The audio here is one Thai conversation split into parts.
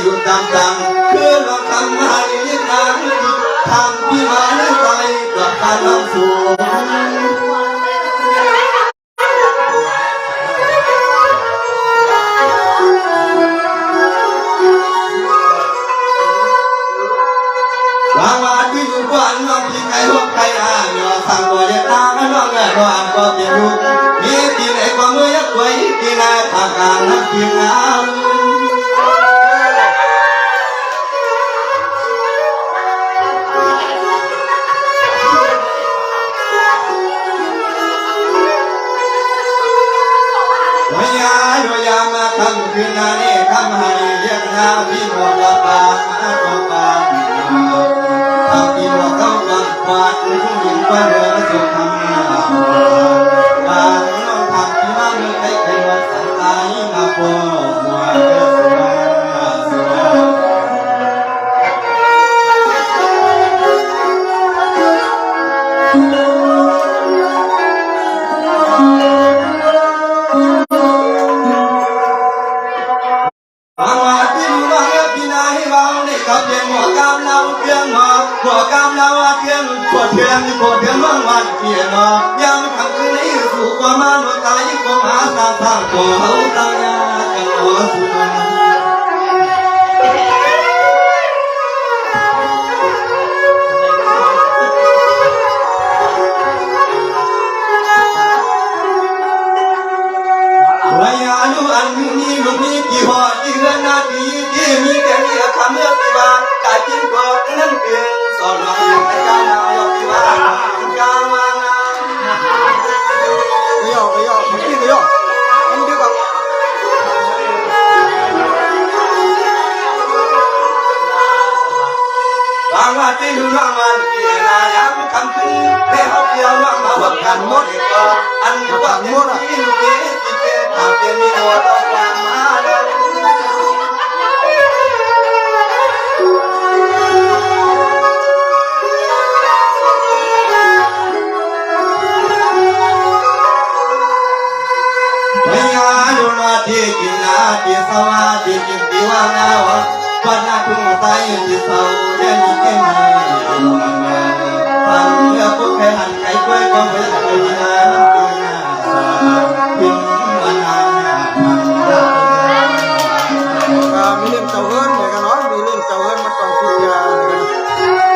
อยู่ตามคือเราทำให้ยิ่งนานทำที่มาในใจ านน้องสูงวางมาที่อยู่บ้านน้องที่ใครพบใครหยอดสั่งตัวเด็กตาน้องแง่ร้อนก็เจ็บอยู่มีที่ไหนก็มือยักษ์ไว้ที่ไหนทางการนักกินน้ำคำคืนนานี่คำให้เรียกนาพี่หมดละตามาตกปากทำที่หมดเข้ากับกวาดผู้หญิงก็เรือสุดทำนาบางน้องทำที่มาเมื่อใครเคยมาสันตายมาโปหัวเรือสุราหัวกำลังว่าเทียนปวดเทียนปวดเทียนวันวันเทียนเนาะยังทำคืนนี้สู่ความมันหัวใจก็หาตาทางตัวเขาตายากันหัวสุดระยะอยู่อันนี้ลูกนี้กี่หัวกี่เรือนนาทีที่มีแค่นี้คำเมื่อกี่บาทกายกินกอดนั่นเพียงสอนเราอยู่ในการนายกที่บ้านการวางงานไม่ยอมไม่ยอมมันดีกว่าวางว่าที่ดูร่างมันเกี่ยนายามคำคืนให้เขาเกี่ยวร่างมาวัดกันหมดก็อันว่าหมดที่ลูกเอ๋ที่เกิดถ้าเป็นมีหัวต้องวางมาแล้วที่กินนาที่สวาที่กินที่ว่างนาววันนาทุ่งใต้ที่เศร้าเด่นที่มีทำเมื่อพวกแค่หันไก่กล้วยก็ไม่เคยนาที่นาพิมวันนามีเล่นเต่าเฮิร์นเหมือนกันเนาะมีเล่นเต่าเฮิร์นมาก่อนทุกอย่าง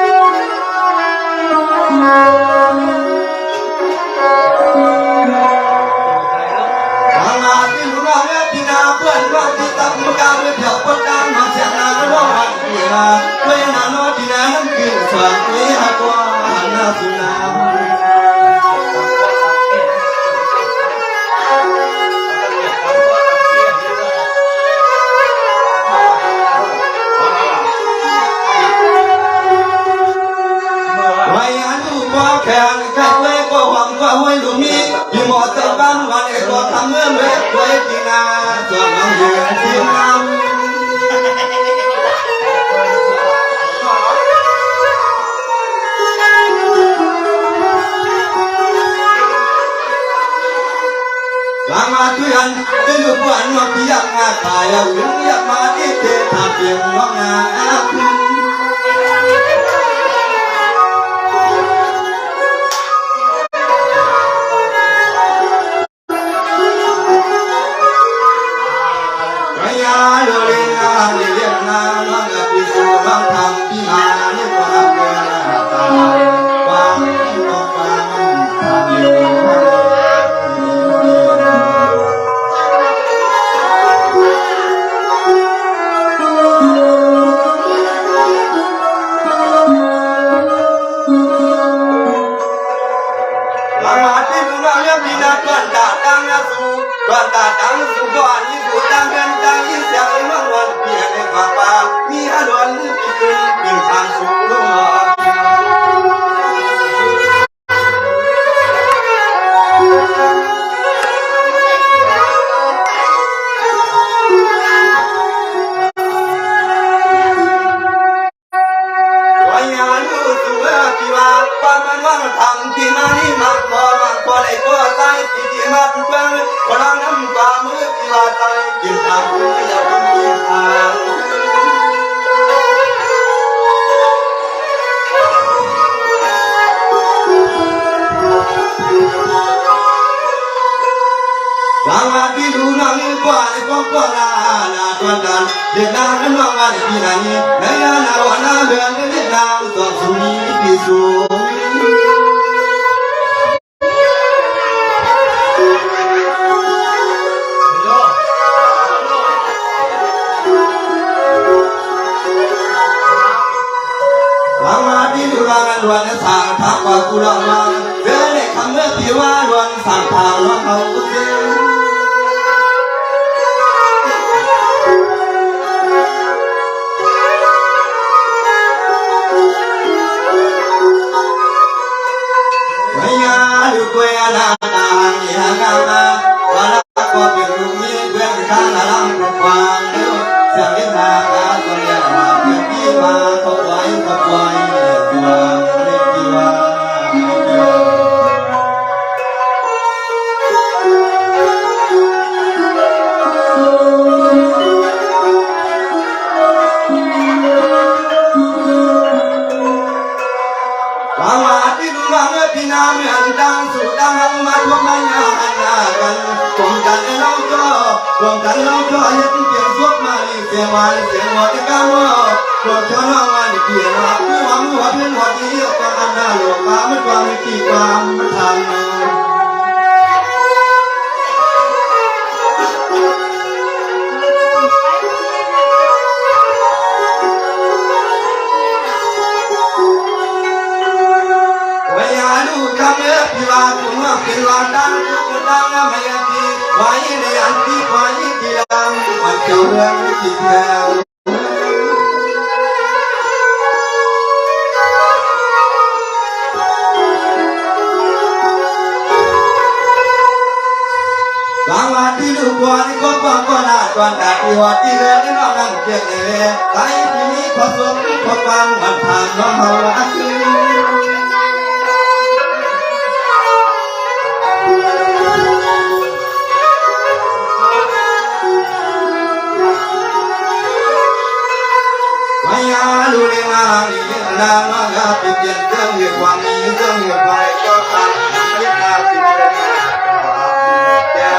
เพื่อนว่าที่ตั้งมือกลางเพื่อเผาปนกลางมาเสียงนาล้อหันที่นาเพื่อนนาโนที่นานั้นคือสวนวิหารกว่านาสุนาวายานุว่าแข่งแข่งเล่ก็หวังว่าห้วยลุมีที่หมอเติมบ้านวันเอกก็ทำเมื่อเมื่อไว้ที่นาส่วนน้องยืนที่น้ำหลังมาทุยันจะอยู่บ้านว่าพี่อยากมาตายเอาหรืออยากมาที่เททาเพียงว่างานเรียกนาน้องกับพี่สู่บางทำที่มานี่ก็รับเงินตาความต้องการอยู่หลังมาที่มึงเราเลี้ยงดีนะก่อนตาตั้งนะสู่ก่อนตาตั้งสู่ก่อนนี่สู่ตั้งเงินตั้งยิ่งเสียงเมื่อวันเพียงในป่าป่ามีอารมณ์ที่ขึ้นทางสู่ลมวันยาลูสู่ที่ว่าความมันว่างทำที่มานี่มาพอได้ก็ใจที่มาทุกวันพลังน้ำตามือที่ว่าใจกินตามมืออย่าเพิ่งมีทาง ว่าพี่ดูน้องนี่กว่าเลยก็ลาตัวกันเด็กนางนั้นว่าว่าที่ไหนในนาวันนาเดือนเด็กนางตัวสุนีพี่สุล้วนสางทางว่ากูร้องมาเดินในคำเมื่อพี่ว่าล้วนสางทางว่าเขาเสียไม่ยาดูกวยนาอย่างงามมาว่าละก็เป็นลูกมีเพื่อนข้างหลังปกวางเลี้ยวเสียงเลี้ยงนาตัวเลี้ยงมาเพื่อนพี่มาเขาไว้ตัวพี่น้ำยังดังสุดดังมาทั่วมันยังหันหน้ากันรวมกันเราก็เห็นเพียงพวกมาเสียงวันเสียงหัวที่ก้าวรวมชนห้องมันเปลี่ยนหัวเพื่อนหัวที่ก็อันหน้าหลวงมาไม่ความไม่กี่ความมันทำพี่ว่าคุณว่าเป็นวันดังคุณดังไม่ยันทีไว้ในอันที่ไว้ที่ลำมันเกี่ยวเรื่องที่แถวบางวันที่ลูกวัวนี่ก็ฟังก็น่าจวนแต่ที่ว่าที่เดินนี่น้องนั่งเกียดเลยใครที่มีขอสมขอฟังมันผ่านน้องเขาอันนี้ดูเรื่องอะไรนางว่างาปิดเย็นเรื่องเหตุความนี้เรื่องเหตุไปก็ทำยึดนาปิดเป็นแก่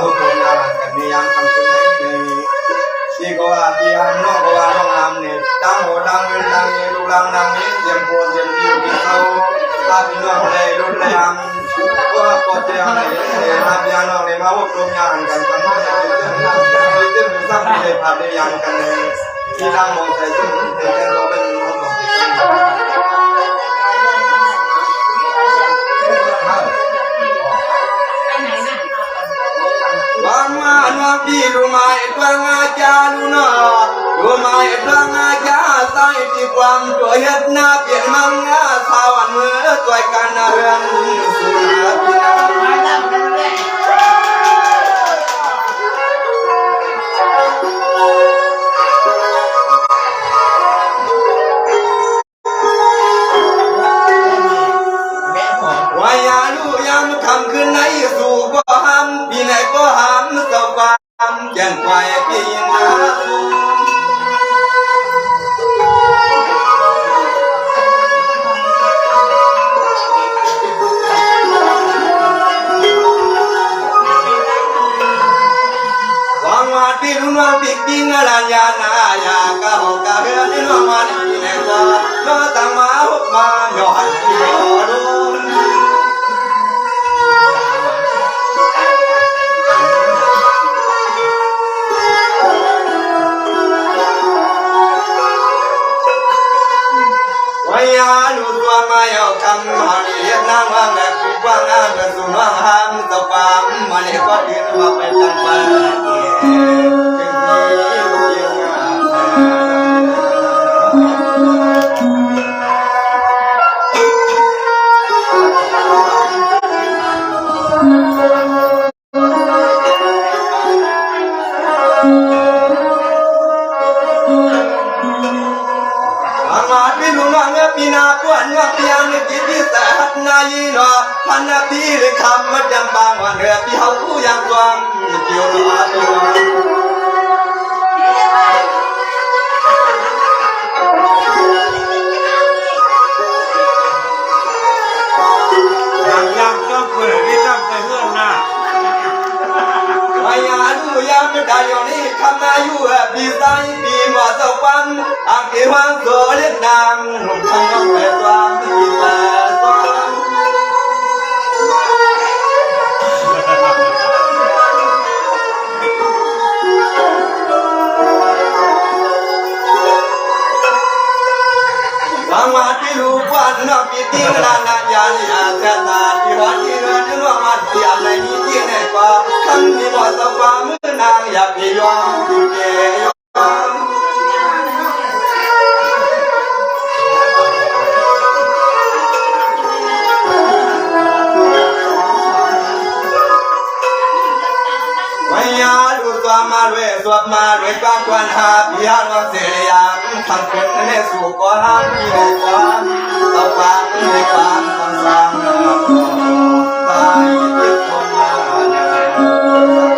หุตุนากันเนียงคำคืนในที่ก็ว่าที่หันนอกก็ว่าน้องนำเนี่ยดังโหดังเงินดังเงินลูกลังดังเงินเตรียมโพเตรียมยิ้วกินเขาตาพี่น้องเลยรุ่นเลยอังก็ปอดเจียงเลยนับยาน้องเลยมาหุตุนานกันกันเรื่องสร้างที่ได้ผ่านได้ยังกันเลยที่ดังมองใจซึ่งเป็นแค่เราเป็นน้องของบางมานาพี่รู้ไหมบางอาจารย์รู้นะรู้ไหมบางอาจารย์ใส่ที่ความตัวเฮ็ดหน้าเปลี่ยนมังงาสาวันเมื่อตัวกันเรื่องสุรพินาคำคืนไหนสู่ก็ห้ามปีไหนก็ห้ามเจ้าความแก่นควายปีนาหวังว่าที่รุ่นว่าปีกินอะไรยานาอยากกะหอกกะเฮือนที่ว่ามันปีไหนก็มาตั้งมาหุบมาหย่อนที่รอดูยาดูตัวมาเยาคำมาเรียกนางว่างแบบปีกว่างงานกันสู่ว่างห้ามตะปามมาเรียกก็ยืนว่าเป็นตังไปเป็นที่ลูกยังปีนาปวนว่าเพียงกิติแสหัดนายนอพันนาทีหรือคำมัดจำปางวันเรือพี่เขาผู้ยังกวางเกี่ยวกับอาตัวยังก็เปิดที่ต้องไปเพื่อนหน้าไอ้ยาดูยังไม่ได้อยู่นี่คำอายุปีใสปีหมอเจ้าปันอังเกวังโสเล็กนางหนุ่มทางน้องแต่ความปีแต่ความสังวาที่รู้ว่านักปีติงลานาญาณอาเซตาที่วันที่เรื่องที่ว่ามันที่อะไรนี้ที่ไหนกว่าคำที่หมอเจ้าความมือนางอยากให้ยอมที่เกยมาด้วยสวดมาด้วยความควรหาพิหารวังเสียยามทำคนในสู่ก็ห้ามที่ในความต่อความในความต่างสร้างตายเปียกคน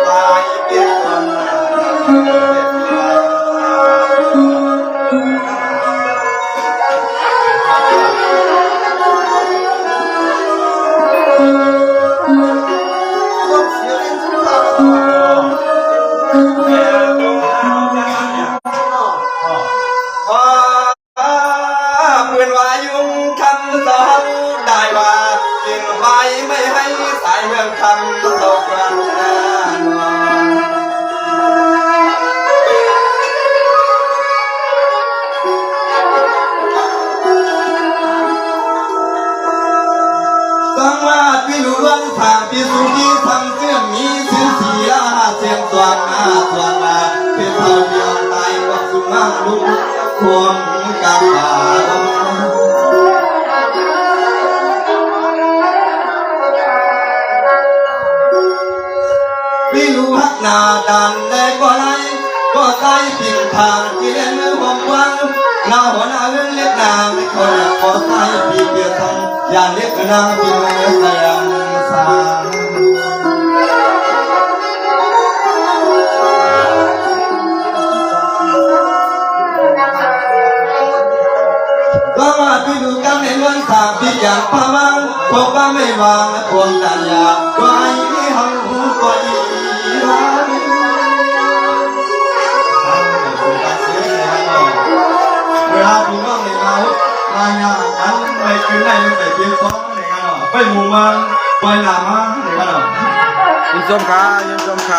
ตายเปียกคนคำตกรังสังวาสพิรุวังทางพิสุที่ทำเสื่อมมีชื่อเสียเสียงสวงหน้าสวงลาเป็นเท่าเดียวตายวัดสุมาลุกควงกาบาพี่รู้ฮักนาดันได้ก็ไรก็ใส่ผิวทางที่เล่นมือวงวังหน้าหัวหน้าเรื่องเล็กนางไม่คนก็ใส่พี่เบียดทองอย่าเล็กนางพี่มือแสงสางก็ว่าพี่ดูกันในเมืองทางพี่อย่างพมังพวกว่าไม่วางพวงตัญญาก็ให้ที่ห้องหูก็ดี ขึ้นได้ยังใส่เพียงซ้อในกันหรอไปหมู่มันไปหลามาในกันหรอ ยินชมค่ะยินชมค่ะ